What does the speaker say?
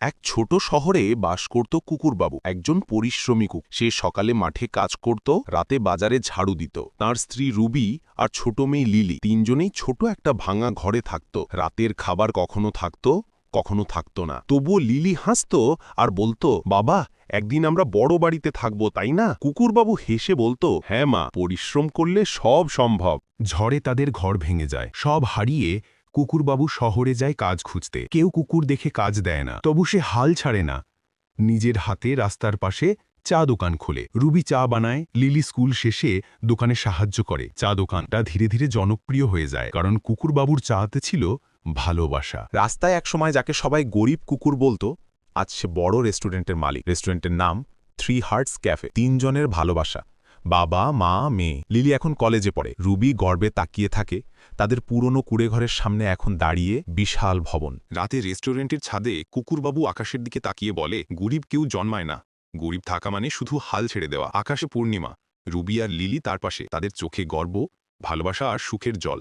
এক ছোট শহরে বাস করত কুকুরবাবু, একজন পরিশ্রমী কুকুর। সে সকালে মাঠে কাজ করত, রাতে বাজারে ঝাড়ু দিত। তার স্ত্রী রুবি আর ছোট মেয়ে লিলি তিনজনেই ছোট একটা ভাঙা ঘরে থাকত। রাতের খাবার কখনো থাকত, কখনো থাকত না। তবুও লিলি হাসত আর বলতো, বাবা, একদিন আমরা বড় বাড়িতে থাকব, তাই না? কুকুরবাবু হেসে বলতো, হ্যাঁ মা, পরিশ্রম করলে সব সম্ভব। ঝড়ে তাদের ঘর ভেঙে যায়, সব হারিয়ে কুকুরবাবু শহরে যায় কাজ খুঁজতে। কেউ কুকুর দেখে কাজ দেয় না, তবু সে হাল ছাড়ে না। নিজের হাতে রাস্তার পাশে চা দোকান খোলে। রুবি চা বানায়, লিলি স্কুল শেষে দোকানে সাহায্য করে। চা দোকানটা ধীরে ধীরে জনপ্রিয় হয়ে যায়, কারণ কুকুরবাবুর চাতে ছিল ভালোবাসা। রাস্তায় একসময় যাকে সবাই গরিব কুকুর বলতো, আজ সে বড় রেস্টুরেন্টের মালিক। রেস্টুরেন্টের নাম 3 হার্টস ক্যাফে। তিনজনের ভালোবাসা, বাবা, মা, মেয়ে। লিলি এখন কলেজে পড়ে। রুবি গর্বে তাকিয়ে থাকে। তাদের পুরনো কুড়েঘরের সামনে এখন দাঁড়িয়ে বিশাল ভবন। রাতে রেস্টুরেন্টের ছাদে কুকুরবাবু আকাশের দিকে তাকিয়ে বলে, গরিব কেউ জন্মায় না, গরিব থাকা মানে শুধু হাল ছেড়ে দেওয়া। আকাশে পূর্ণিমা, রুবি আর লিলি তার পাশে, তাদের চোখে গর্ব, ভালোবাসা আর সুখের জল।